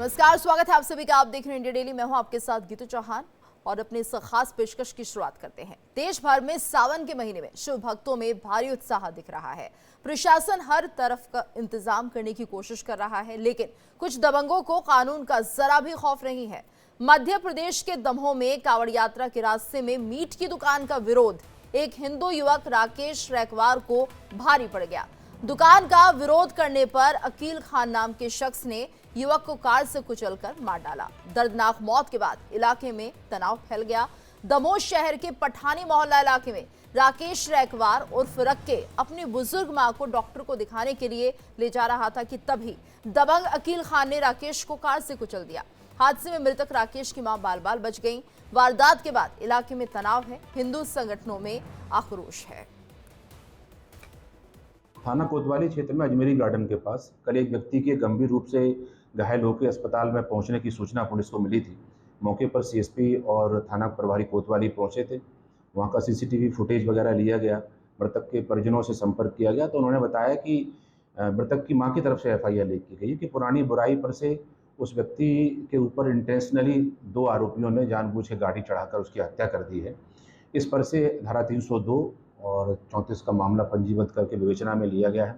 नमस्कार, स्वागत है आप सभी का। आप देख रहे हैं इंडिया डेली। मैं हूं आपके साथ गीतू चौहान और अपने इस खास पेशकश की शुरुआत करते हैं। देश भर में सावन के महीने में शिव भक्तों में भारी उत्साह दिख रहा है। प्रशासन हर तरफ का इंतजाम करने की कोशिश कर रहा है, लेकिन कुछ दबंगों को कानून का जरा भी खौफ नहीं है। मध्य प्रदेश के दमोह में कांवड़ यात्रा के रास्ते में मीट की दुकान का विरोध एक हिंदू युवक राकेश रैकवार को भारी पड़ गया। दुकान का विरोध करने पर अकील खान नाम के शख्स ने युवक को कार से कुचलकर मार डाला। दर्दनाक मौत के बाद इलाके में तनाव फैल गया। दमोह शहर के पठानी मोहल्ला इलाके में राकेश रैकवार उर्फ रक्के अपनी बुजुर्ग मां को डॉक्टर को दिखाने के लिए ले जा रहा था कि तभी दबंग अकील खान ने राकेश को कार से कुचल दिया। हादसे में मृतक राकेश की मां बाल बाल बच गई। वारदात के बाद इलाके में तनाव है। हिंदू संगठनों में आक्रोश है। थाना कोतवाली क्षेत्र में अजमेरी गार्डन के पास कल एक व्यक्ति के गंभीर रूप से घायल होकर अस्पताल में पहुंचने की सूचना पुलिस को मिली थी। मौके पर सीएसपी और थाना प्रभारी कोतवाली पहुंचे थे। वहां का सीसीटीवी फुटेज वगैरह लिया गया। मृतक के परिजनों से संपर्क किया गया तो उन्होंने बताया कि मृतक की मां की तरफ से एफआईआर लिख की गई कि पुरानी बुराई पर से उस व्यक्ति के ऊपर इंटेंशनली दो आरोपियों ने जानबूझ के गाड़ी चढ़ाकर उसकी हत्या कर दी है। इस पर से धारा 302 और 34 का मामला पंजीबद्ध करके विवेचना में लिया गया है।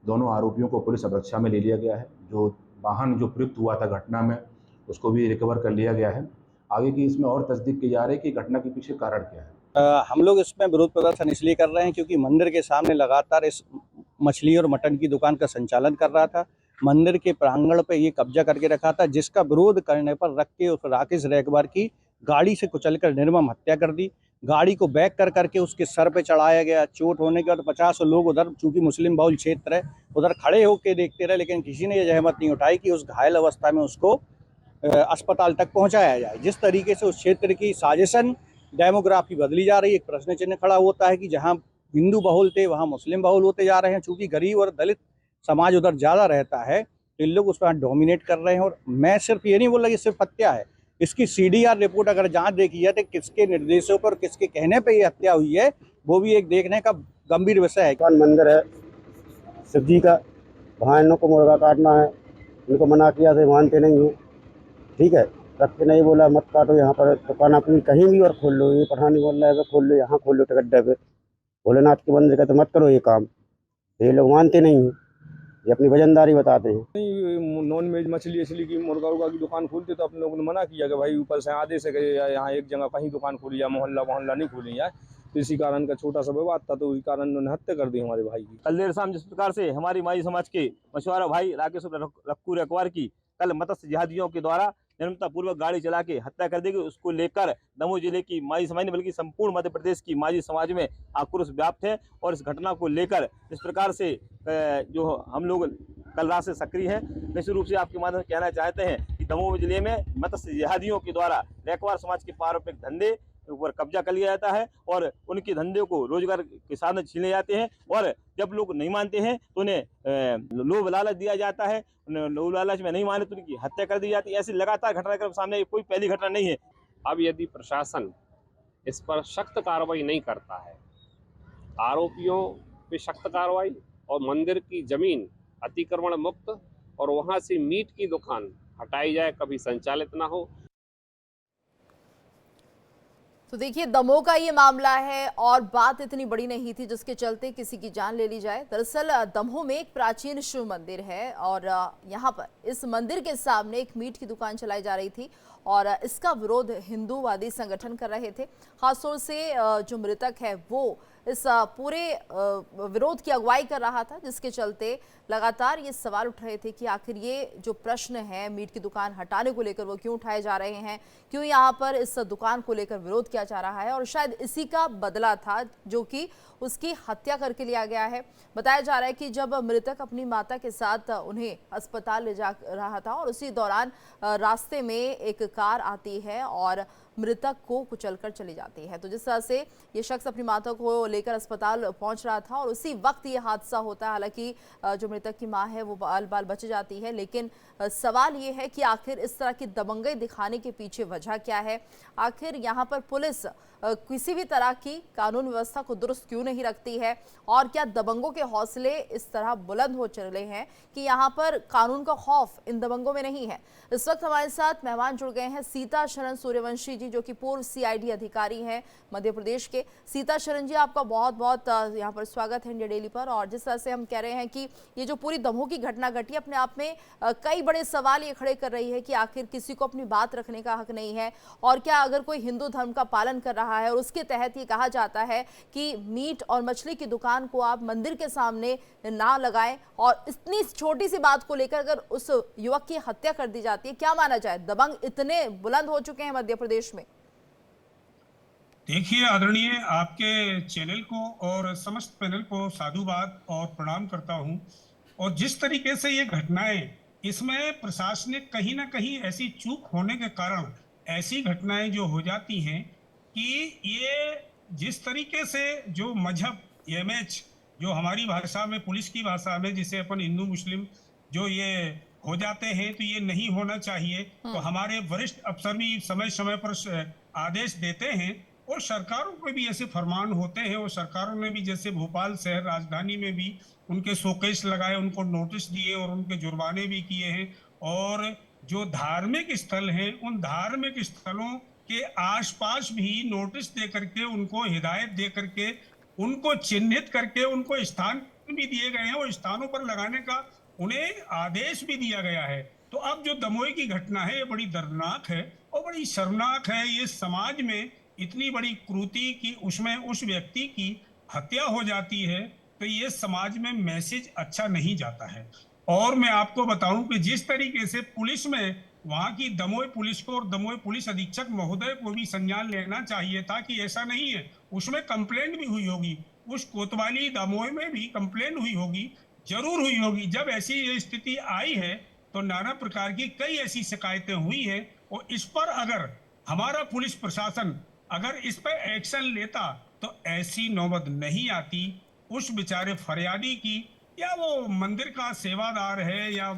दोनों आरोपियों को पुलिस अभिरक्षा में ले लिया गया है। जो वाहन जो प्रयुक्त हुआ था घटना में, उसको भी रिकवर कर लिया गया है। आगे की इसमें और तस्दीक की जा रही है कि घटना के पीछे कारण क्या है। हम लोग इसमें विरोध प्रदर्शन इसलिए कर रहे हैं क्योंकि मंदिर के सामने लगातार इस मछली और मटन की दुकान का संचालन कर रहा था। मंदिर के प्रांगण पे ये कब्जा करके रखा था, जिसका विरोध करने पर रक्के उस राकेश रैकवार की गाड़ी से कुचलकर निर्मम हत्या कर दी। गाड़ी को बैक कर करके उसके सर पे चढ़ाया गया। चोट होने के बाद 50 लोग उधर, चूंकि मुस्लिम बहुल क्षेत्र है, उधर खड़े होकर देखते रहे, लेकिन किसी ने ये जहमत नहीं उठाई कि उस घायल अवस्था में उसको अस्पताल तक पहुंचाया जाए। जिस तरीके से उस क्षेत्र की साजिशन डेमोग्राफी बदली जा रही है, एक प्रश्न चिन्ह खड़ा होता है कि जहां हिंदू बहुल थे वहां मुस्लिम बहुल होते जा रहे हैं। चूंकि गरीब और दलित समाज उधर ज़्यादा रहता है तो इन लोग उस पर डोमिनेट कर रहे हैं। और मैं सिर्फ ये नहीं बोल रहा कि सिर्फ हत्या है, इसकी सीडीआर रिपोर्ट अगर जांच देखी जाए तो किसके निर्देशों पर, किसके कहने पे ये हत्या हुई है, वो भी एक देखने का गंभीर विषय है। मंदिर है शिव जी का, वहाँ इन लोग को मुर्गा काटना है। इनको मना किया तो मानते नहीं है। ठीक है, रख के नहीं बोला मत काटो, यहाँ पर दुकान अपनी कहीं भी और खोल लो, ये पठानी बोल रहा है खोल लो, यहाँ खोल लो टिकट पे। भोलेनाथ के मंदिर का तो मत करो ये काम। ये लोग मानते नहीं हैं, ये अपनी वजनदारी बताते हैं। नॉन वेज मछली की मुर्गा उर्गा की दुकान खोलते तो अपने लोगों ने मना किया कि भाई ऊपर से आदेश है कि यहाँ एक जगह कहीं दुकान खोली या मोहल्ला नहीं खोली जाए। तो इसी कारण का छोटा सा विवाद था, तो इसी कारण उन्होंने हत्या कर दी हमारे भाई की। कल देर शाम जिस प्रकार से हमारी माई समाज के मछुआरा भाई राकेश रक्कू रैकवार की कल मत्स्य जिहादियों के द्वारा निर्ममता पूर्वक गाड़ी चला के हत्या कर दी गई, उसको लेकर दमोह जिले की माई समाज बल्कि संपूर्ण मध्य प्रदेश की माई समाज में आक्रोश व्याप्त है। और इस घटना को लेकर इस प्रकार से जो हम लोग कल रात से सक्रिय हैं। निश्चित रूप से आपके माध्यम से कहना चाहते हैं कि दमोह जिले में मत्स्य जिहादियों के द्वारा रैकवार समाज के पारंपरिक धंधे ऊपर कब्जा कर लिया जाता है और उनके धंधे को रोजगार के साधन छीने जाते हैं। और जब लोग नहीं मानते हैं तो उन्हें लोभ लालच दिया जाता है। लोभ लालच में नहीं माने तो उनकी हत्या कर दी जाती है। ऐसी लगातार घटनाक्रम सामने, कोई पहली घटना नहीं है। अब यदि प्रशासन इस पर सख्त कार्रवाई नहीं करता है, आरोपियों पे सख्त कार्रवाई और मंदिर की जमीन अतिक्रमण मुक्त और वहां से मीट की दुकान हटाई जाए, कभी संचालित ना हो। तो देखिए, दमोह का ये मामला है और बात इतनी बड़ी नहीं थी जिसके चलते किसी की जान ले ली जाए। दरअसल दमोह में एक प्राचीन शिव मंदिर है और यहाँ पर इस मंदिर के सामने एक मीट की दुकान चलाई जा रही थी और इसका विरोध हिंदूवादी संगठन कर रहे थे। खासतौर से जो मृतक है वो इस पूरे विरोध की अगुवाई कर रहा था, जिसके चलते लगातार ये सवाल उठ रहे थे कि आखिर ये जो प्रश्न है मीट की दुकान हटाने को लेकर वो क्यों उठाए जा रहे हैं, क्यों यहाँ पर इस दुकान को लेकर विरोध किया जा रहा है। और शायद इसी का बदला था जो कि उसकी हत्या करके लिया गया है। बताया जा रहा है कि जब मृतक अपनी माता के साथ उन्हें अस्पताल ले जा रहा था और उसी दौरान रास्ते में एक कार आती है और मृतक को कुचलकर चली जाती है। तो जिस तरह से ये शख्स अपनी माता को लेकर अस्पताल पहुंच रहा था और उसी वक्त ये हादसा होता है। हालांकि जो मृतक की मां है वो बाल बाल बच जाती है, लेकिन सवाल ये है कि आखिर इस तरह की दबंगई दिखाने के पीछे वजह क्या है। आखिर यहाँ पर पुलिस किसी भी तरह की कानून व्यवस्था को दुरुस्त क्यों नहीं रखती है, और क्या दबंगों के हौसले इस तरह बुलंद हो चले हैं कि यहाँ पर कानून का खौफ इन दबंगों में नहीं है। इस वक्त हमारे साथ मेहमान जुड़ गए हैं सीता शरण सूर्यवंशी जी, जो कि पूर्व CID अधिकारी हैं मध्य प्रदेश के। सीता शरण जी, आपका बहुत बहुत यहाँ पर स्वागत है इंडिया डेली पर। और जिस तरह से हम कह रहे हैं कि ये जो पूरी दमोह की घटना घटी, अपने आप में कई बड़े सवाल ये खड़े कर रही है कि आखिर किसी को अपनी बात रखने का हक नहीं है, और क्या अगर कोई हिंदू धर्म का पालन कर रहा है और उसके तहत ये कहा जाता है कि मीट और मछली की दुकान को आप मंदिर के सामने ना लगाएं, और इतनी छोटी सी बात को लेकर अगर उस युवक की हत्या कर दी जाती है, क्या माना जाए? दबंग इतने बुलंद हो चुके हैं मध्य प्रदेश में। देखिए आदरणीय, आपके चैनल को और समस्त पैनल को साधुवाद और प्रणाम करता हूं। और जिस तरीके से ये घटनाएं, इसमें प्रशासनिक कहीं ना कहीं ऐसी चूक होने के कारण ऐसी घटनाएं जो हो जाती हैं कि ये जिस तरीके से जो मजहब MH जो हमारी भाषा में, पुलिस की भाषा में जिसे अपन हिंदू मुस्लिम जो ये हो जाते हैं, तो ये नहीं होना चाहिए। तो हमारे वरिष्ठ अफसर भी समय समय पर आदेश देते हैं और सरकारों को भी ऐसे फरमान होते हैं, और सरकारों ने भी जैसे भोपाल शहर राजधानी में भी उनके शोकेस लगाए, उनको नोटिस दिए और उनके जुर्माने भी किए हैं। और जो धार्मिक स्थल हैं, उन धार्मिक स्थलों के आसपास भी नोटिस दे करके, उनको हिदायत दे करके, उनको चिन्हित करके उनको स्थान भी दिए गए हैं और स्थानों पर लगाने का उन्हें आदेश भी दिया गया है। तो अब जो दमोह की घटना है, ये बड़ी दर्दनाक है और बड़ी शर्मनाक है। ये समाज में इतनी बड़ी क्रूरता की उसमें उस व्यक्ति की हत्या हो जाती है, तो ये समाज में मैसेज अच्छा नहीं जाता है। और मैं आपको बताऊं कि जिस तरीके से पुलिस में वहां की दमोह पुलिस को और दमोह पुलिस अधीक्षक महोदय को भी संज्ञान लेना चाहिए था कि ऐसा नहीं है। उसमें कंप्लेंट भी हुई होगी, उस कोतवाली दमोह में भी कंप्लेंट हुई होगी, जरूर हुई होगी। जब ऐसी स्थिति आई है तो नाना प्रकार की कई ऐसी शिकायतें हुई है, और इस पर अगर हमारा पुलिस प्रशासन अगर इस पर एक्शन लेता तो ऐसी नौबत नहीं आती। उस बेचारे फरियादी की, या वो मंदिर का सेवादार है या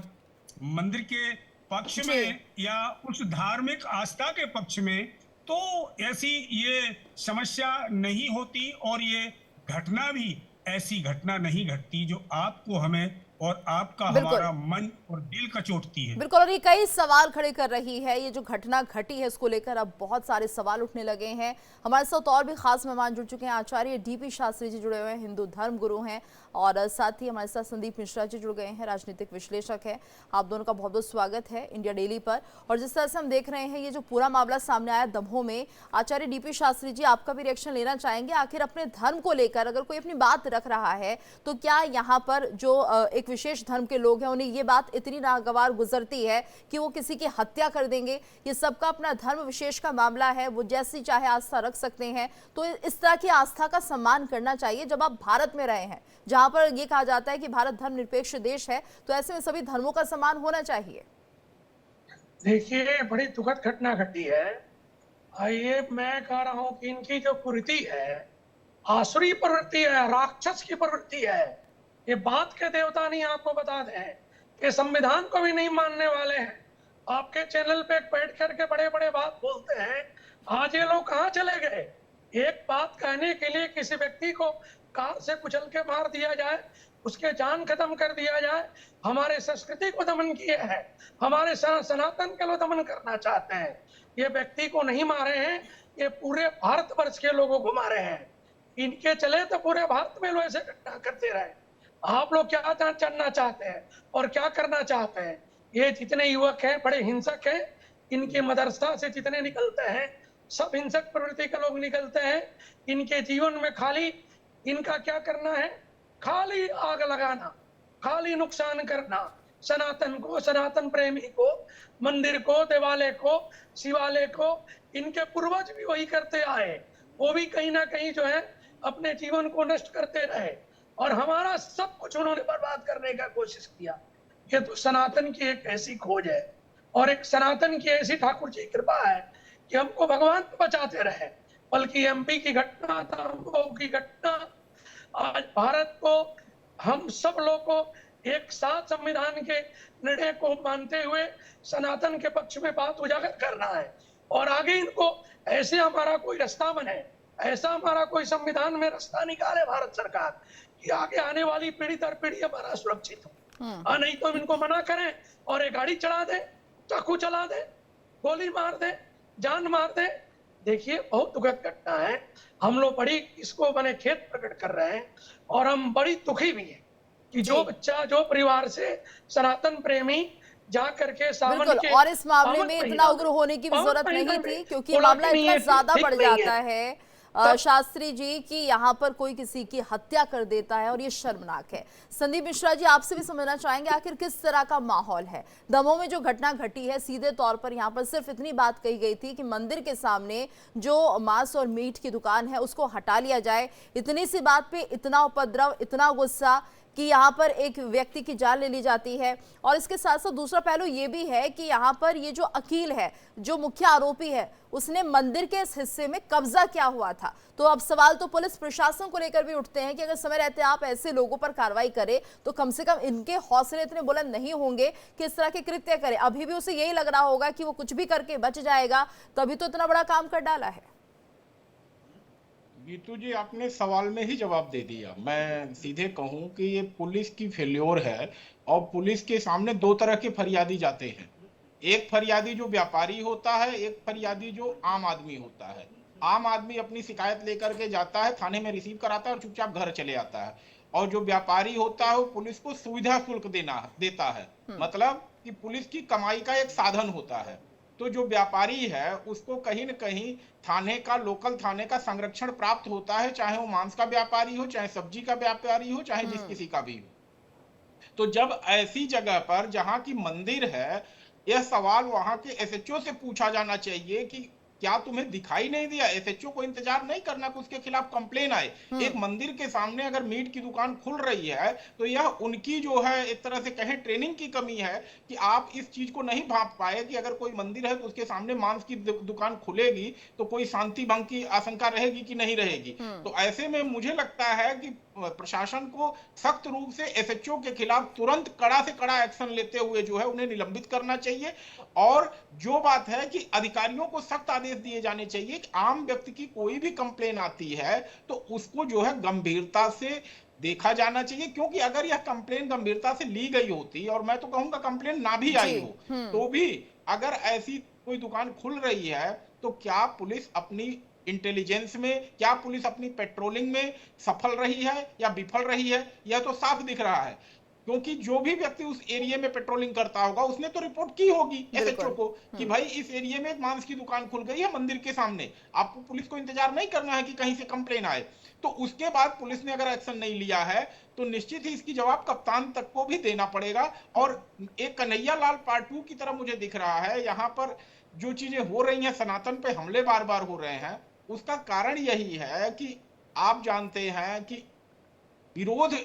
मंदिर के पक्ष में या उस धार्मिक आस्था के पक्ष में, तो ऐसी ये समस्या नहीं होती और ये घटना भी ऐसी घटना नहीं घटती जो आपको, हमें और आपका हमारा मन और दिल का चोटती है। बिल्कुल, और ये कई सवाल खड़े कर रही है। ये जो घटना घटी है इसको लेकर अब बहुत सारे सवाल उठने लगे हैं। हमारे साथ और भी खास मेहमान जुड़ चुके हैं। आचार्य DP शास्त्री जी जुड़े हुए हैं, हिंदू धर्म गुरु हैं, और साथ ही हमारे साथ संदीप मिश्रा जी जुड़ गए हैं, राजनीतिक विश्लेषक है। आप दोनों का बहुत बहुत स्वागत है इंडिया डेली पर। और जिस तरह से हम देख रहे हैं ये जो पूरा मामला सामने आया दमोह में, आचार्य DP शास्त्री जी आपका भी रिएक्शन लेना चाहेंगे। आखिर अपने धर्म को लेकर अगर कोई अपनी बात रख रहा है, तो क्या यहाँ पर जो एक विशेष धर्म के लोग हैं उन्हें ये बात इतनी नागवार गुजरती है कि वो किसी की हत्या कर देंगे? ये सबका अपना धर्म विशेष का मामला है, वो जैसी चाहे आस्था रख सकते हैं। तो इस तरह की आस्था का सम्मान करना चाहिए। जब आप भारत में रहे हैं जहां पर ये कहा जाता है कि भारत धर्मनिरपेक्ष देश है, तो ऐसे में सभी धर्मों का सम्मान होना चाहिए। देखिए, बड़ी दुखद घटना घटी है। ये मैं कह रहा हूं कि इनकी जो प्रवृत्ति है, आसुरी प्रवृत्ति है, राक्षस की प्रवृत्ति है। ये बात के देवता नहीं, आपको बता दें कि संविधान को भी नहीं मानने वाले हैं। आपके चैनल पे बैठ करके बड़े बड़े बात बोलते हैं। आज ये लोग कहाँ चले गए? एक बात कहने के लिए किसी व्यक्ति को कार से कुचल के मार दिया जाए, उसके जान खत्म कर दिया जाए। हमारे संस्कृति को दमन किया है, हमारे सनातन के लोग दमन करना चाहते हैं। ये व्यक्ति को नहीं मारे हैं, ये पूरे भारतवर्ष के लोगों को मारे हैं। इनके चले तो पूरे भारत में लोग ऐसे घटना करते रहे। आप लोग क्या जानना चाहते हैं और क्या करना चाहते हैं? ये जितने युवक हैं बड़े हिंसक हैं। इनके मदरसा से जितने निकलते हैं सब हिंसक प्रवृत्ति के लोग निकलते हैं। इनके जीवन में खाली इनका क्या करना है? खाली आग लगाना, खाली नुकसान करना। सनातन को, सनातन प्रेमी को, मंदिर को, देवालय को, शिवालय को, इनके पूर्वज भी वही करते आए। वो भी कहीं ना कहीं जो है अपने जीवन को नष्ट करते रहे, और हमारा सब कुछ उन्होंने बर्बाद करने का कोशिश किया। ये तो सनातन की एक ऐसी खोज है और एक सनातन की ऐसी ठाकुर जी कृपा है कि हमको भगवान बचाते रहे, बल्कि एमपी की घटना, मऊ की घटना, आज भारत को, हम सब लोग को एक साथ संविधान के निर्णय को मानते हुए सनातन के पक्ष में बात उजागर करना है। और आगे इनको ऐसे हमारा कोई रास्ता बने, ऐसा हमारा कोई संविधान में रास्ता निकाले भारत सरकार कि आगे आने वाली पीढ़ी दर पीढ़ी हमारा सुरक्षित हो। नहीं तो इनको मना करें और ये गाड़ी चढ़ा दे, चाकू चला दे, गोली मार दे, जान मार दे। देखिए, बहुत दुखद घटना है। हम लोग बड़ी इसको बने खेद प्रकट कर रहे हैं और हम बड़ी दुखी भी हैं कि जो बच्चा, जो परिवार से सनातन प्रेमी जा करके सावन बिल्कुल, के और इस मामले पावन में महीना इतना उग्र होने की भी पावन जरूरत महीना नहीं में थी, क्योंकि बोला मामला कि नहीं इतना है, ज्यादा ठीक बढ़ नहीं जाता है शास्त्री जी कि यहाँ पर कोई किसी की हत्या कर देता है और ये शर्मनाक है। संदीप मिश्रा जी, आपसे भी समझना चाहेंगे आखिर किस तरह का माहौल है। दमोह में जो घटना घटी है, सीधे तौर पर यहाँ पर सिर्फ इतनी बात कही गई थी कि मंदिर के सामने जो मांस और मीट की दुकान है उसको हटा लिया जाए। इतनी सी बात पे इतना उपद्रव, इतना गुस्सा कि यहाँ पर एक व्यक्ति की जान ले ली जाती है। और इसके साथ साथ दूसरा पहलू ये भी है कि यहाँ पर ये जो अकील है, जो मुख्य आरोपी है, उसने मंदिर के इस हिस्से में कब्जा किया हुआ था। तो अब सवाल तो पुलिस प्रशासन को लेकर भी उठते हैं कि अगर समय रहते आप ऐसे लोगों पर कार्रवाई करें तो कम से कम इनके हौसले इतने बुलंद नहीं होंगे कि इस तरह के कृत्य करें। अभी भी उसे यही लग रहा होगा कि वो कुछ भी करके बच जाएगा, तभी तो इतना बड़ा काम कर डाला है। गीतू जी, आपने सवाल में ही जवाब दे दिया। मैं सीधे कहूं कि ये पुलिस की फेल्योर है और पुलिस के सामने दो तरह के फरियादी जाते हैं। एक फरियादी जो व्यापारी होता है, एक फरियादी जो आम आदमी होता है। आम आदमी अपनी शिकायत लेकर के जाता है, थाने में रिसीव कराता है और चुपचाप घर चले आता है। और जो व्यापारी होता है वो पुलिस को सुविधा शुल्क देता है, मतलब कि पुलिस की कमाई का एक साधन होता है। तो जो व्यापारी है उसको कहीं न कहीं थाने का, लोकल थाने का संरक्षण प्राप्त होता है, चाहे वो मांस का व्यापारी हो, चाहे सब्जी का व्यापारी हो, चाहे जिस किसी का भी हो। तो जब ऐसी जगह पर जहां की मंदिर है, यह सवाल वहां के एसएचओ से पूछा जाना चाहिए कि क्या तुम्हें दिखाई नहीं दिया? एसएचओ को इंतजार नहीं करना कि उसके खिलाफ कंप्लेन आए। एक मंदिर के सामने अगर मीट की दुकान खुल रही है तो यह उनकी जो है एक तरह से कहें ट्रेनिंग की कमी है कि आप इस चीज को नहीं भांप पाए कि अगर कोई मंदिर है तो उसके सामने मांस की दुकान खुलेगी तो कोई शांति भंग की आशंका रहेगी कि नहीं रहेगी। तो ऐसे में मुझे लगता है कि प्रशासन को सख्त रूप से एसएचओ के खिलाफ तुरंत कड़ा से कड़ा एक्शन लेते हुए जो है उन्हें निलंबित करना चाहिए। और जो बात है कि अधिकारियों को सख्त आदेश दिए जाने चाहिए कि आम व्यक्ति की कोई भी कंप्लेन आती है तो उसको जो है गंभीरता से देखा जाना चाहिए, क्योंकि अगर यह कंप्लेन गंभीरता से ली गई होती, और मैं तो कहूंगा कंप्लेन ना भी आई हो तो भी अगर ऐसी कोई दुकान खुल रही है तो क्या पुलिस अपनी इंटेलिजेंस में, क्या पुलिस अपनी पेट्रोलिंग में सफल रही है या विफल रही है? यह तो साफ दिख रहा है, क्योंकि जो भी व्यक्ति उस एरिया में पेट्रोलिंग करता होगा उसने तो रिपोर्ट की होगी एसएचओ को कि भाई इस एरिया में एक मांस की दुकान खुल गई है मंदिर के सामने। आपको पुलिस को इंतजार नहीं करना है कि कहीं से कंप्लेन आए। तो उसके बाद पुलिस ने अगर एक्शन नहीं लिया है तो निश्चित ही इसकी जवाब कप्तान तक को भी देना पड़ेगा। और एक कन्हैया लाल पार्ट 2 की तरह मुझे दिख रहा है, यहाँ पर जो चीजें हो रही हैं, सनातन पे हमले बार बार हो रहे हैं, उसका कारण यही है कि आप जानते हैं कि विरोध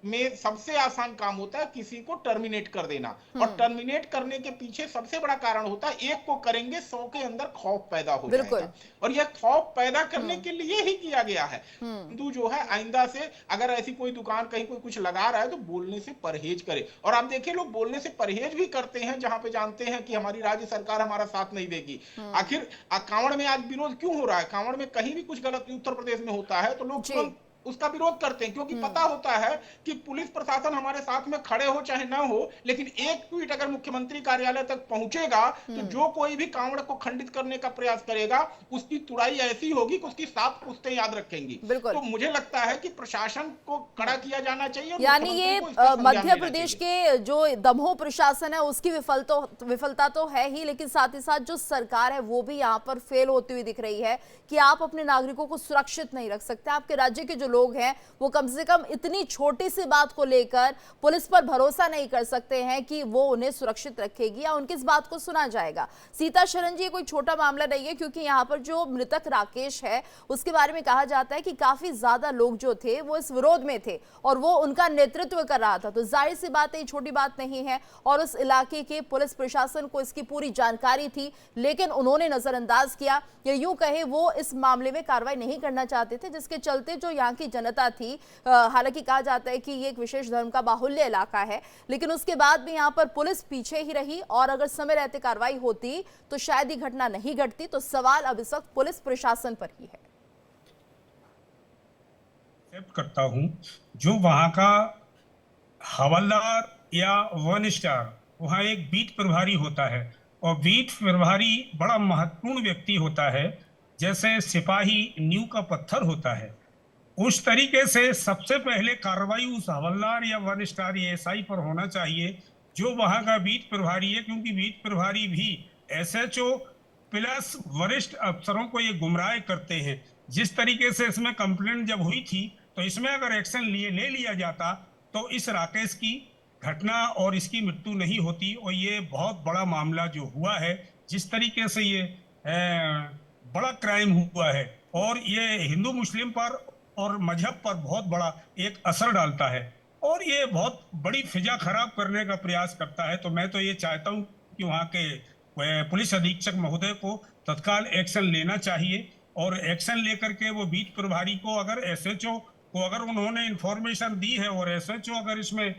में सबसे आसान काम होता है किसी को टर्मिनेट कर देना, और टर्मिनेट करने के पीछे सबसे बड़ा कारण होता है एक को करेंगे 100 के अंदर खौफ पैदा हो जाएगा, और यह खौफ पैदा करने के लिए ही किया गया है। हिंदू जो है आइंदा से अगर ऐसी कोई दुकान कहीं कोई कुछ लगा रहा है तो बोलने से परहेज करे। और आप देखिए लोग बोलने से परहेज भी करते हैं जहां पे जानते हैं कि हमारी राज्य सरकार हमारा साथ नहीं देगी। आखिर कांवड़ में आज विरोध क्यों हो रहा है? कांवड़ में कहीं भी कुछ गलत उत्तर प्रदेश में होता है तो लोग तुरंत उसका विरोध करते हैं, क्योंकि पता होता है कि पुलिस प्रशासन हमारे साथ में खड़े हो चाहे ना हो, लेकिन एक ट्वीट अगर मुख्यमंत्री कार्यालय तक पहुंचेगा तो जो कोई भी कांवड़ को खंडित करने का प्रयास करेगा उसकी तुड़ाई ऐसी होगी कि उसकी 7 पुश्तें याद रखेंगी। तो मुझे लगता है कि प्रशासन को कड़ा किया जाना चाहिए। यानी ये मध्य प्रदेश के जो दमोह प्रशासन है उसकी विफलता तो है ही, लेकिन साथ ही साथ जो सरकार है वो भी यहाँ पर फेल होती हुई दिख रही है कि आप अपने नागरिकों को सुरक्षित नहीं रख सकते। आपके राज्य के जो लोग हैं वो कम से कम इतनी छोटी सी बात को लेकर पुलिस पर भरोसा नहीं कर सकते हैं कि वो उन्हें सुरक्षित रखेगी या उनकी इस बात को सुना जाएगा। सीता शरण जी, ये कोई छोटा मामला नहीं है, क्योंकि यहाँ पर जो मृतक राकेश है उसके बारे में कहा जाता है कि काफी ज्यादा लोग जो थे वो इस विरोध में थे और वो उनका नेतृत्व कर रहा था। तो जाहिर सी बात है, छोटी बात नहीं है और उस इलाके के पुलिस प्रशासन को इसकी पूरी जानकारी थी, लेकिन उन्होंने नजरअंदाज किया या यूं कहे वो इस मामले में कार्रवाई नहीं करना चाहते थे, जिसके चलते जो यहाँ की जनता थी, हालांकि कहा जाता है कि ये एक विशेष धर्म का बाहुल्य इलाका है, लेकिन उसके बाद भी यहाँ पर पुलिस पीछे ही रही और अगर समय रहते कार्रवाई होती तो शायद ये घटना नहीं घटती। तो सवाल अब इस वक्त पुलिस प्रशासन पर ही है। एक्सेप्ट करता हूं जो वहां का हवलदार या वन स्टार, वहां एक बीट प्रभारी होता है और बीट प्रभारी बड़ा महत्वपूर्ण व्यक्ति होता है, जैसे सिपाही नींव का पत्थर होता है। उस तरीके से सबसे पहले कार्रवाई उस हवलदार या वन स्टार या एसआई पर होना चाहिए जो वहां का बीट प्रभारी है, क्योंकि बीट प्रभारी भी एसएचओ प्लस वरिष्ठ अफसरों को ये गुमराह करते हैं। जिस तरीके से इसमें कंप्लेंट जब हुई थी तो इसमें अगर एक्शन ले लिया जाता तो इस राकेश की घटना और इसकी मृत्यु नहीं होती और ये बहुत बड़ा मामला जो हुआ है, जिस तरीके से ये बड़ा क्राइम हुआ है और ये हिंदू मुस्लिम पर और मजहब पर बहुत बड़ा एक असर डालता है और ये बहुत बड़ी फिजा खराब करने का प्रयास करता है। तो मैं तो ये चाहता हूँ कि वहाँ के पुलिस अधीक्षक महोदय को तत्काल एक्शन लेना चाहिए और एक्शन लेकर के वो बीट प्रभारी को, अगर एसएचओ को अगर उन्होंने इंफॉर्मेशन दी है और एसएचओ अगर इसमें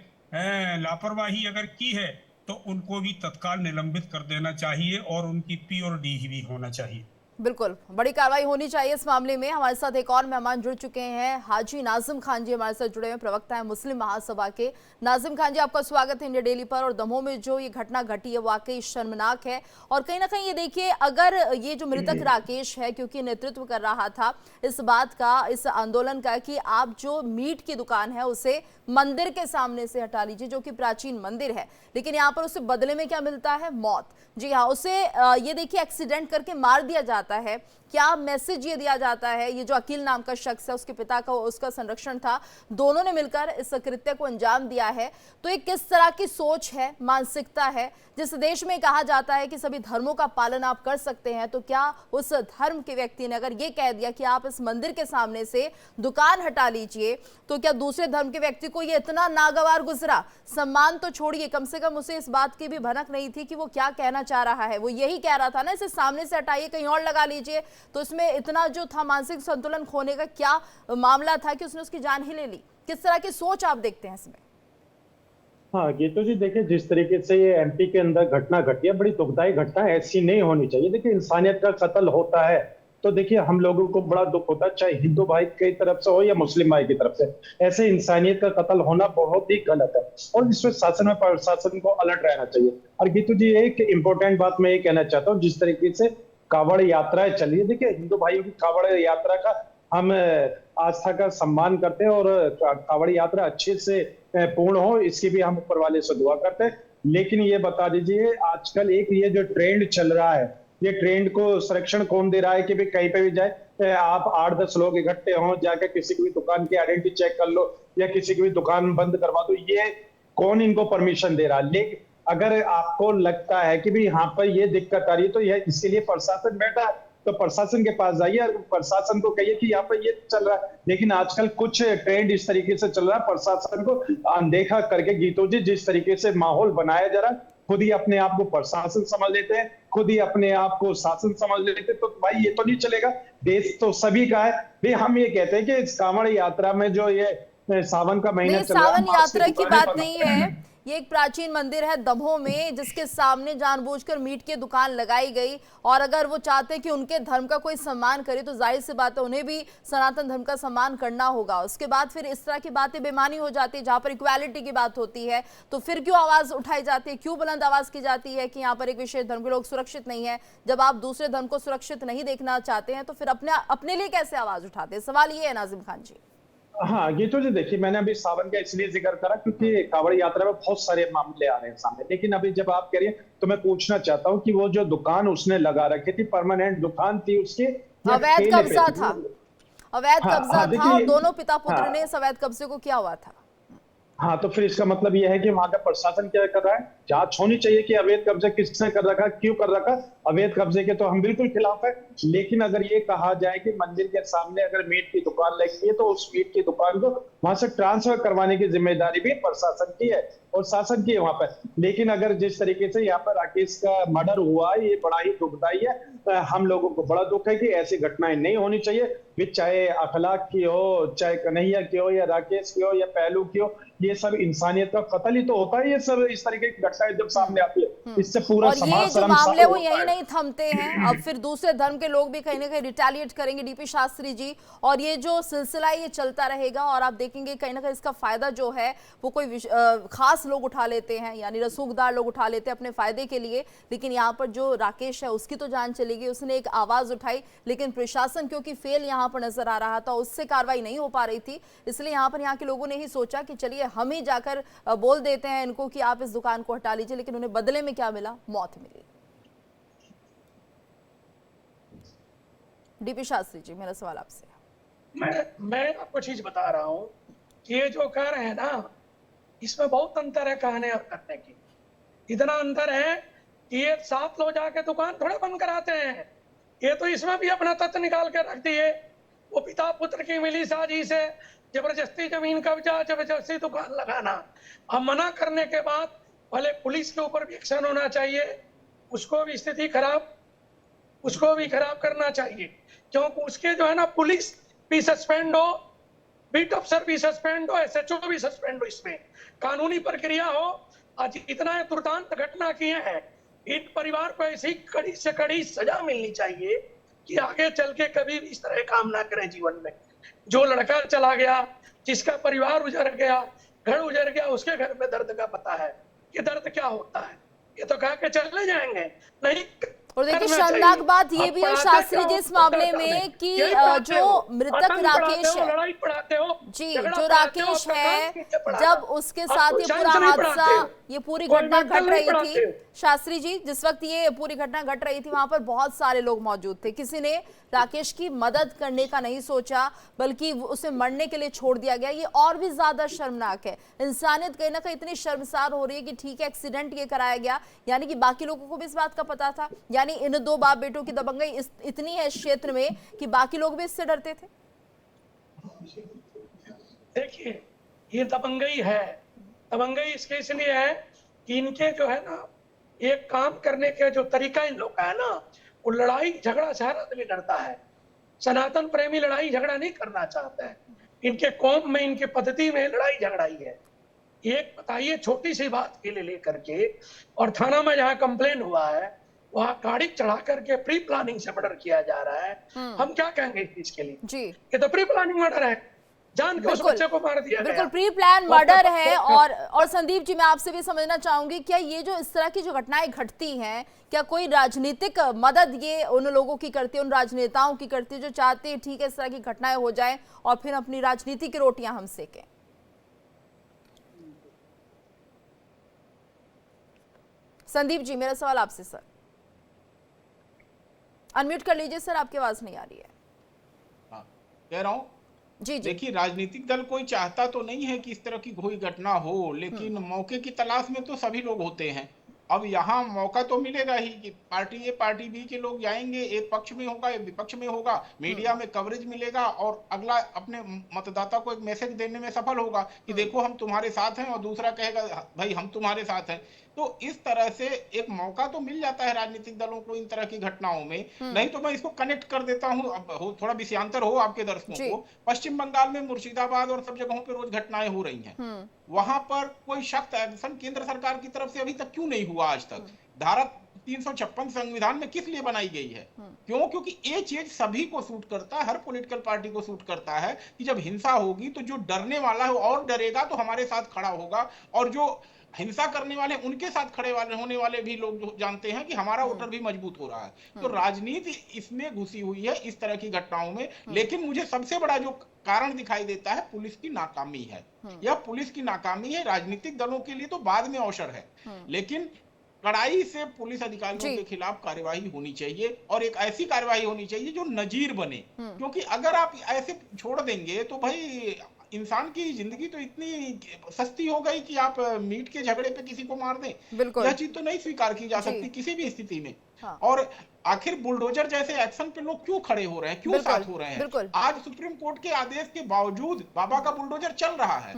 लापरवाही अगर की है तो उनको भी तत्काल निलंबित कर देना चाहिए और उनकी पी और डी भी होना चाहिए। बिल्कुल बड़ी कार्रवाई होनी चाहिए इस मामले में। हमारे साथ एक और मेहमान जुड़ चुके हैं, हाजी नाजिम खान जी हमारे साथ जुड़े हैं, प्रवक्ता हैं मुस्लिम महासभा के। नाजिम खान जी, आपका स्वागत है इंडिया डेली पर। और दमोह में जो ये घटना घटी है वाकई शर्मनाक है और कहीं ना कहीं ये देखिए, अगर ये जो मृतक राकेश है, क्योंकि नेतृत्व कर रहा था इस बात का, इस आंदोलन का कि आप जो मीट की दुकान है उसे मंदिर के सामने से हटा लीजिए, जो कि प्राचीन मंदिर है, लेकिन यहाँ पर उसे बदले में क्या मिलता है? मौत। जी हाँ, उसे ये देखिए एक्सीडेंट करके मार दिया जाता है। क्या मैसेज ये दिया जाता है? ये जो अकील नाम का शख्स है, उसके पिता का उसका संरक्षण था, दोनों ने मिलकर इस कृत्य को अंजाम दिया है। तो ये किस तरह की सोच है, मानसिकता है? जिस देश में कहा जाता है कि सभी धर्मों का पालन आप कर सकते हैं, तो क्या उस धर्म के व्यक्ति ने अगर ये कह दिया कि आप इस मंदिर के सामने से दुकान हटा लीजिए, तो क्या दूसरे धर्म के व्यक्ति को ये इतना नागवार गुजरा? सम्मान तो छोड़िए, कम से कम उसे इस बात की भी भनक नहीं थी कि वो क्या कहना चाह रहा है। वो यही कह रहा था ना, इसे सामने से हटाइए, कहीं और लगा लीजिए। तो इसमें इतना जो था मानसिक संतुलन खोने का क्या मामला था कि उसने उसकी जान ही ले ली? किस तरह की सोच आप देखते हैं इसमें? हाँ गीतू जी, देखिए जिस तरीके से ये एमपी के अंदर घटना घटी है, बड़ी दुखदायी घटना है, ऐसी नहीं होनी चाहिए। देखिए इंसानियत का कत्ल होता है तो देखिए हम लोगों को बड़ा दुख होता है, चाहे हिंदू भाई की तरफ से हो या मुस्लिम भाई की तरफ से। ऐसे इंसानियत का कत्ल होना बहुत ही गलत है और इसमें शासन और प्रशासन को अलर्ट रहना चाहिए। और गीतू जी, एक इम्पोर्टेंट बात मैं ये कहना चाहता हूँ, जिस तरीके से कावड़ यात्राएं चली है, देखिए हिंदू भाइयों की कावड़ यात्रा का हम आस्था का सम्मान करते हैं और कावड़ यात्रा अच्छे से पूर्ण हो, इसकी भी हम ऊपर वाले से दुआ करते हैं। लेकिन ये बता दीजिए, आजकल एक ये जो ट्रेंड चल रहा है, ये ट्रेंड को संरक्षण कौन दे रहा है कि भी कहीं पे भी जाए आप 8-10 लोग इकट्ठे हों, जाकर किसी की भी दुकान की आइडेंटिटी चेक कर लो या किसी की भी दुकान बंद करवा दो, ये कौन इनको परमिशन दे रहा है? लेकिन अगर आपको लगता है कि भी यहाँ पर ये दिक्कत आ रही है तो यह इसके लिए प्रशासन बैठा है, तो प्रशासन के पास जाइए और प्रशासन को कहिए कि यहाँ पर ये चल रहा है। लेकिन आजकल कुछ ट्रेंड इस तरीके से चल रहा है, प्रशासन को अनदेखा करके गीतू जी जिस तरीके से माहौल बनाया जा रहा है, खुद ही अपने आप को प्रशासन समझ लेते हैं, खुद ही अपने आप को शासन समझ लेते हैं। तो भाई ये तो नहीं चलेगा, देश तो सभी का है। भाई हम ये कहते हैं कि इस कांवड़ यात्रा में जो ये सावन का महीना चल रहा है, सावन यात्रा की बात नहीं है, ये एक प्राचीन मंदिर है दमोह में, जिसके सामने जानबूझकर मीट की दुकान लगाई गई। और अगर वो चाहते कि उनके धर्म का कोई सम्मान करे तो जाहिर सी बात है उन्हें भी सनातन धर्म का सम्मान करना होगा। उसके बाद फिर इस तरह की बातें बेमानी हो जाती है, जहां पर इक्वालिटी की बात होती है तो फिर क्यों आवाज उठाई जाती है, क्यों बुलंद आवाज की जाती है कि यहाँ पर एक विशेष धर्म के लोग सुरक्षित नहीं है? जब आप दूसरे धर्म को सुरक्षित नहीं देखना चाहते हैं तो फिर अपने लिए कैसे आवाज उठाते हैं? सवाल ये है नाजिम खान जी। हाँ ये तो जी, देखिए मैंने अभी सावन का इसलिए जिक्र करा क्योंकि कांवड़ यात्रा में बहुत सारे मामले आ रहे हैं सामने। लेकिन अभी जब आप कह रही हैं तो मैं पूछना चाहता हूँ कि वो जो दुकान उसने लगा रखी थी, परमानेंट दुकान थी उसकी, अवैध कब्जा था? अवैध हाँ, कब्जा हाँ, था देखिए और दोनों पिता पुत्र हाँ, ने इस अवैध कब्जे को किया हुआ था। हाँ, तो फिर इसका मतलब यह है कि वहां का प्रशासन क्या कर रहा है? जांच होनी चाहिए कि अवैध कब्जा किसने कर रखा, क्यों कर रखा। अवैध कब्जे के तो हम बिल्कुल खिलाफ है, लेकिन अगर ये कहा जाए कि मंदिर के सामने अगर मीट की दुकान लगी है तो उस मीट की दुकान को वहां से ट्रांसफर करवाने की जिम्मेदारी भी प्रशासन की है और शासन की है वहां पर। लेकिन अगर जिस तरीके से यहाँ पर राकेश का मर्डर हुआ, ये बड़ा ही दुखदायी है। हम लोगों को बड़ा दुख है कि ऐसी घटनाएं नहीं होनी चाहिए, फिर चाहे अखलाक की हो, चाहे कन्हैया की हो, या राकेश की हो, या पहलू की हो। ये सब इंसानियत का कत्ल ही तो होता है। ये सब इस तरीके की घटनाएं जब सामने आती है, इससे पूरा और ये समाज जो शर्मसार मामले वो होता यही है। नहीं थमते हैं, अब फिर दूसरे धर्म के लोग भी कहीं ना कहीं रिटेलिएट करेंगे डीपी शास्त्री जी, और ये जो सिलसिला ये चलता रहेगा। और आप देखेंगे कहीं ना कहीं इसका फायदा जो है वो कोई खास लोग उठा लेते हैं, यानी रसूखदार लोग उठा लेते हैं अपने फायदे के लिए। लेकिन यहाँ पर जो राकेश है उसकी तो जान चलेगी, उसने एक आवाज उठाई, लेकिन प्रशासन क्योंकि फेल यहाँ पर नजर आ रहा था, उससे कार्रवाई नहीं हो पा रही थी, इसलिए यहाँ पर यहाँ के लोगों ने ही सोचा कि चलिए हम ही जाकर बोल देते हैं इनको कि आप इस दुकान को हटा लीजिए। लेकिन उन्हें बदले में क्या मिला? मौत मिली। डीपी शास्त्री जी, मेरा सवाल आपसे। मैं आपको चीज बता रहा हूँ कि ये जो कह रहे हैं ना, इसमें बहुत अंतर है कहने और करने की। इतना अंतर है कि ये 7 लोग जाके दुकान थोड़े बंद कराते हैं, ये तो इसमें भी अपना तथ्य निकाल के रख दिए। वो पिता पुत्र की मिली साजिश है, जबरदस्ती जमीन कब्जा, जबरदस्ती दुकान लगाना। अब मना करने के बाद भले पुलिस के ऊपर भी एक्शन होना चाहिए, उसको भी स्थिति खराब, उसको भी खराब करना चाहिए, क्योंकि उसके जो है ना पुलिस भी सस्पेंड हो, बीट अफसर भी सस्पेंड हो, SHO भी सस्पेंड हो, इसमें कानूनी प्रक्रिया हो। आज इतना दुर्दांत घटना किए हैं, इन परिवार को ऐसी कड़ी से कड़ी सजा मिलनी चाहिए कि आगे चल के कभी भी इस तरह काम ना करें जीवन में। जो लड़का चला गया, जिसका परिवार उजड़ गया, घर उजड़ गया, उसके घर में दर्द का पता है कि दर्द क्या होता है। ये तो कह के चले जाएंगे, नहीं। और देखिए शर्मनाक बात ये भी है शास्त्री जी इस मामले में कि जो मृतक राकेश है, लड़ाई पढ़ाते हो जी, जो राकेश है, जब उसके साथ ये पूरा हादसा, ये पूरी घटना घट रही थी शास्त्री जी, जिस वक्त ये पूरी घटना घट रही थी वहां पर बहुत सारे लोग मौजूद थे। किसी ने राकेश की मदद करने का नहीं सोचा, बल्कि उसे मरने के लिए छोड़ दिया गया। ये और भी ज्यादा शर्मनाक है। इंसानियत कहीं ना कहीं इतनी शर्मसार हो रही है कि ठीक है एक्सीडेंट ये कराया गया, यानी कि बाकी लोगों को भी इस बात का पता था, यानी इन 2 बाप बेटों की दबंगई इतनी है इस क्षेत्र में कि बाकी लोग भी इससे डरते थे। देखिए ये दबंगई है, दबंगई इसके इसलिए है कि इनके जो है ना एक काम करने के जो तरीका इन लोग का है ना, वो लड़ाई झगड़ा से हर आदमी डरता है। सनातन प्रेमी लड़ाई झगड़ा नहीं करना चाहता है। इनके कौम में, इनके पद्धति में लड़ाई झगड़ा ही है। एक बताइए छोटी सी बात के लिए लेकर के, और थाना में जहाँ कंप्लेन हुआ है वहाँ गाड़ी चढ़ा करके प्री प्लानिंग से मर्डर किया जा रहा है। हम क्या कहेंगे इस चीज के लिए? जी, ये तो प्री प्लानिंग मर्डर है, जान के उस बच्चे को मार दिया बिल्कुल गया। प्री प्लान मर्डर है। और संदीप जी, मैं आपसे भी समझना चाहूंगी, क्या ये जो इस तरह की जो घटनाएं घटती हैं, क्या कोई राजनीतिक मदद ये उन लोगों की करती है, उन राजनेताओं की करती है जो चाहते हैं ठीक है इस तरह की घटनाएं हो जाएं और फिर अपनी राजनीति की रोटियां हम सेकें? संदीप जी, मेरा सवाल आपसे सर। अनम्यूट कर लीजिए सर, आपकी आवाज नहीं आ रही है। हाँ, कह रहा हूँ जी जी। देखिए राजनीतिक दल कोई चाहता तो नहीं है कि इस तरह की कोई घटना हो, लेकिन मौके की तलाश में तो सभी लोग होते हैं। अब यहाँ मौका तो मिलेगा ही कि पार्टी ए पार्टी बी के लोग जाएंगे, एक पक्ष में होगा एक विपक्ष में होगा, मीडिया में कवरेज मिलेगा और अगला अपने मतदाता को एक मैसेज देने में सफल होगा कि देखो हम तुम्हारे साथ हैं, और दूसरा कहेगा भाई हम तुम्हारे साथ हैं। तो इस तरह से एक मौका तो मिल जाता है राजनीतिक दलों को इन तरह की घटनाओं में। नहीं तो मैं इसको कनेक्ट कर देता हूँ, अब थोड़ा विषयांतर हो आपके दर्शकों को। पश्चिम बंगाल में मुर्शिदाबाद और सब जगहों पे रोज घटनाएं हो रही हैं, वहां पर कोई सख्त एक्शन केंद्र सरकार की तरफ से अभी तक क्यों नहीं हुआ आज तक? धारा 356 संविधान में किस लिए बनाई गई है? क्यों? क्योंकि ये चीज सभी को सूट करता है, हर पॉलिटिकल पार्टी को सूट करता है कि जब हिंसा होगी तो जो डरने वाला है और डरेगा तो हमारे साथ खड़ा होगा, और जो हिंसा करने वाले उनके साथ खड़े होने वाले भी लोग जो जानते हैं कि हमारा वोटर भी मजबूत हो रहा है। तो राजनीति इसमें घुसी हुई है इस तरह की घटनाओं में। लेकिन मुझे सबसे बड़ा जो कारण दिखाई देता है पुलिस की नाकामी है। यह पुलिस की नाकामी है। राजनीतिक दलों के लिए तो बाद में अवसर है, लेकिन कड़ाई से पुलिस अधिकारियों जी। के खिलाफ कार्यवाही होनी चाहिए और एक ऐसी कार्यवाही होनी चाहिए जो नजीर बने, क्योंकि अगर आप ऐसे छोड़ देंगे तो भाई इंसान की जिंदगी तो इतनी सस्ती हो गई कि आप मीट के झगड़े पे किसी को मार दें। बिल्कुल। यह चीज तो नहीं स्वीकार की जा जी। सकती किसी भी स्थिति में। हाँ। और आखिर बुलडोजर जैसे एक्शन पे लोग क्यों खड़े हो रहे हैं, क्यों बिल्कुल, साथ हो रहे हैं? बिल्कुल। आज सुप्रीम कोर्ट के आदेश के बावजूद बाबा का बुलडोजर चल रहा है।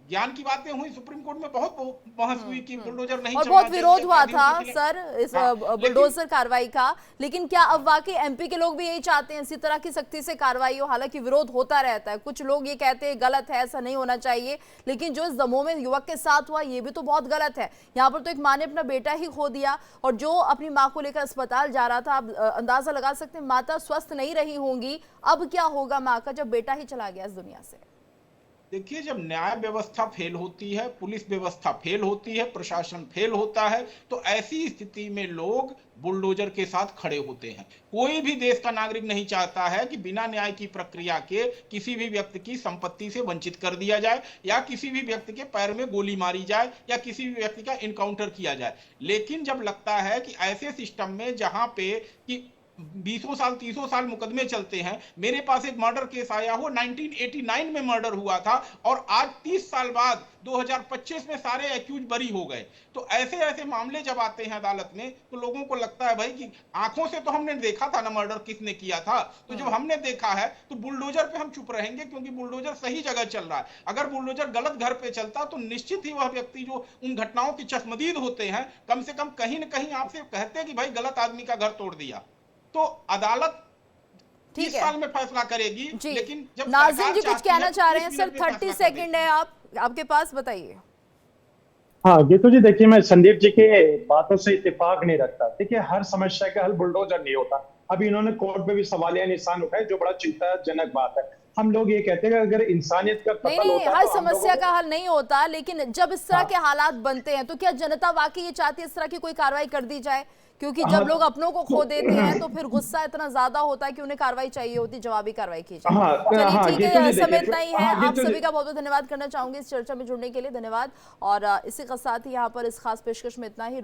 ज्ञान की बातें हुई, सुप्रीम कोर्ट में बहुत बहस हुई कि बुलडोजर नहीं और चलना बहुत विरोध चाहिए, हुआ अपराधियों था के लिए। सर इस हाँ, बुलडोजर कार्रवाई का, लेकिन क्या अब वाकई एमपी के लोग भी यही चाहते हैं इसी तरह की सख्ती से कार्रवाई हो? हालांकि विरोध होता रहता है, कुछ लोग ये कहते हैं गलत है, ऐसा नहीं होना चाहिए, लेकिन जो इस दमोह में युवक के साथ हुआ ये भी तो बहुत गलत है। यहाँ पर तो एक माँ ने अपना बेटा ही खो दिया और जो अपनी माँ को लेकर अस्पताल जा रहा था, आप अंदाजा लगा सकते हैं माता स्वस्थ नहीं रही होंगी, अब क्या होगा माँ का जब बेटा ही चला गया इस दुनिया से? देखिए, जब न्याय व्यवस्था फेल होती है, पुलिस व्यवस्था फेल होती है, प्रशासन फेल होता है, तो ऐसी स्थिति में लोग बुलडोजर के साथ खड़े होते हैं। कोई भी देश का नागरिक नहीं चाहता है कि बिना न्याय की प्रक्रिया के किसी भी व्यक्ति की संपत्ति से वंचित कर दिया जाए या किसी भी व्यक्ति के पैर में गोली मारी जाए या किसी भी व्यक्ति का इनकाउंटर किया जाए। लेकिन जब लगता है कि ऐसे सिस्टम में जहां पे कि 20 साल 30 साल मुकदमे चलते हैं, मेरे पास एक मर्डर केस आया हो 1989 में मर्डर हुआ था और आज 30 साल बाद 2025 में सारे एक्यूज बरी हो गए। तो ऐसे ऐसे मामले जब आते हैं अदालत में तो लोगों को लगता है भाई कि आंखों से तो हमने देखा था ना मर्डर किसने किया था, तो जब हमने देखा है तो बुलडोजर पे हम चुप रहेंगे क्योंकि बुलडोजर सही जगह चल रहा है। अगर बुलडोजर गलत घर पे चलता तो निश्चित ही वह व्यक्ति जो उन घटनाओं के चश्मदीद होते हैं, कम से कम कहीं न कहीं आपसे कहते कि भाई गलत आदमी का घर तोड़ दिया। तो अदालत 30 साल में फैसला करेगी, लेकिन जब नाज़िम जी कुछ कहना चाह रहे हैं सर, 30 30 सेकंड है आपके पास, बताइए। हाँ गीतू जी, देखिए मैं संदीप जी के बातों से इत्तेफाक नहीं रखता। देखिए हर समस्या का हल बुलडोजर नहीं होता। अभी इन्होंने कोर्ट में भी सवालिया निशान उठाए जो बड़ा चिंताजनक बात है। हम लोग ये कहते हैं कि अगर इंसानियत का कत्ल नहीं, होता हर तो हम समस्या लोगों का हल नहीं होता, लेकिन जब इस तरह के हालात बनते हैं तो क्या जनता वाकई ये चाहती है इस तरह की कोई कार्रवाई कर दी जाए? क्योंकि जब लोग अपनों को खो देते हैं तो फिर गुस्सा इतना ज्यादा होता है कि उन्हें कार्रवाई चाहिए होती, जवाबी कार्रवाई की जाए। चलिए ठीक है, समय इतना ही है। आप सभी का बहुत बहुत धन्यवाद करना चाहूंगी इस चर्चा में जुड़ने के लिए, धन्यवाद। और इसी के साथ ही यहाँ पर इस खास पेशकश में इतना ही।